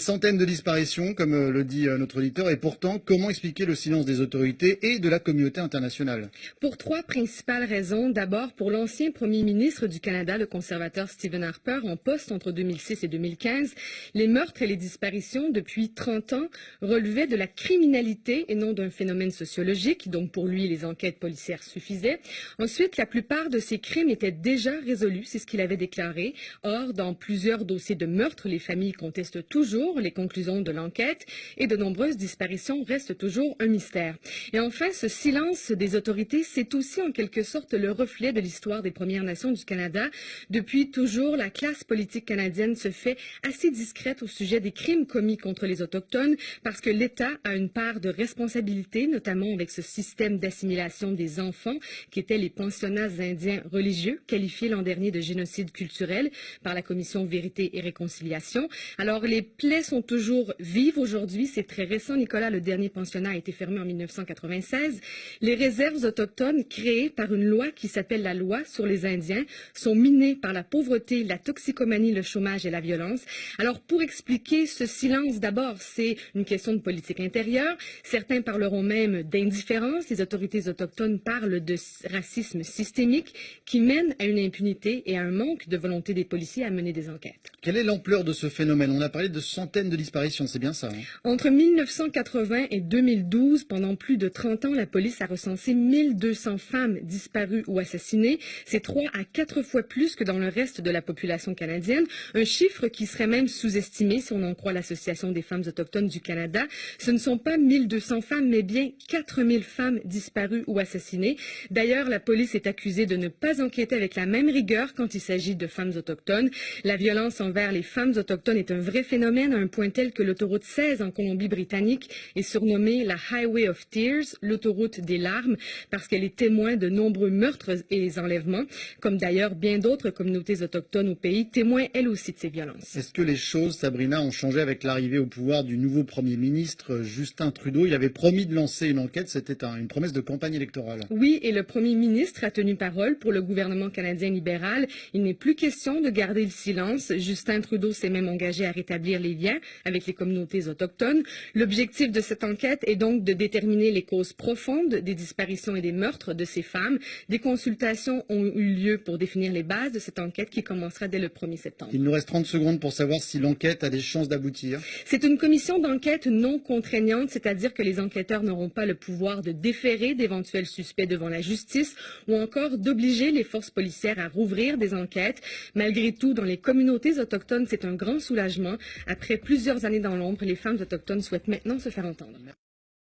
centaine de disparitions, comme le dit notre auditeur, et pourtant, comment expliquer le silence des autorités et de la communauté internationale? Pour trois principales raisons. D'abord, pour l'ancien premier ministre du Canada, le conservateur Stephen Harper, en poste entre 2006 et 2015, les meurtres et les disparitions depuis 30 ans relevaient de la criminalité et non d'un phénomène sociologique. Donc, pour lui, les enquêtes policières suffisaient. Ensuite, la plupart de ces crimes étaient déjà résolus, c'est ce qu'il avait déclaré. Or, dans plusieurs dossiers de meurtre, les familles contestent toujours les conclusions de l'enquête et de nombreuses disparitions restent toujours un mystère. Et enfin, ce silence des autorités, c'est aussi en quelque sorte le reflet de l'histoire des Premières Nations du Canada. Depuis toujours, la classe politique canadienne se fait assez discrète au sujet des crimes commis contre les Autochtones parce que l'État a une part de responsabilité, notamment avec ce système d'assimilation des enfants qui étaient les pensionnats indiens religieux, qualifiés l'an dernier de génocide culturel par la Commission Vérité et Réconciliation. Alors, les plaies sont toujours vives aujourd'hui. C'est très récent, Nicolas. Le dernier pensionnat a été fermé en 1996. Les réserves autochtones créées par une loi qui s'appelle la loi sur les Indiens sont minées par la pauvreté, la toxicomanie, le chômage et la violence. Alors, pour expliquer ce silence, d'abord, c'est une question de politique intérieure. Certains parleront même d'indifférence. Les autorités autochtones parlent de racisme systémique qui mène à une impunité et à un manque de volonté des policiers à mener des enquêtes. Quelle est l'ampleur de ce phénomène? On a parlé de centaines de disparitions, c'est bien ça, hein? Entre 1980 et 2012, pendant plus de 30 ans, la police a recensé 1200 femmes disparues ou assassinées. C'est 3 à 4 fois plus que dans le reste de la population canadienne. Un chiffre qui serait même sous-estimé si on en croit l'Association des femmes autochtones du Canada. Ce ne sont pas 1200 femmes, mais bien 4000 femmes disparues ou assassinées. D'ailleurs, la police est accusée de ne pas enquêter avec la même rigueur quand il s'agit de femmes autochtones. La violence envers les femmes autochtones est un vrai phénomène à un point tel que l'autoroute 16 en Colombie-Britannique est surnommée la Highway of Tears, l'autoroute des larmes, parce qu'elle est témoin de nombreux meurtres et enlèvements, comme d'ailleurs bien d'autres communautés autochtones au pays, témoins elles aussi de ces violences. Est-ce que les choses, Sabrina, ont changé avec l'arrivée au pouvoir du nouveau Premier ministre Justin Trudeau? Il avait promis de lancer une enquête, c'était une promesse de campagne électorale. Oui, et le Premier ministre a tenu parole pour le gouvernement canadien libéral. Il n'est plus question de garder le silence. Justin Trudeau s'est même engagé à rétablir les liens avec les communautés autochtones. L'objectif de cette enquête est donc de déterminer les causes profondes des disparitions et des meurtres de ces femmes. Des consultations ont eu lieu pour définir les bases de cette enquête qui commencera dès le 1er septembre. Il nous reste 30 secondes pour savoir si l'enquête a des chances d'aboutir. C'est une commission d'enquête non contraignante, c'est-à-dire que les enquêteurs n'auront pas le pouvoir de déférer d'éventuels suspects devant la justice ou encore d'obliger les forces policières à rouvrir des enquêtes. Malgré tout, dans les communautés autochtones, c'est un grand soulagement. Après plusieurs années dans l'ombre, les femmes autochtones souhaitent maintenant se faire entendre.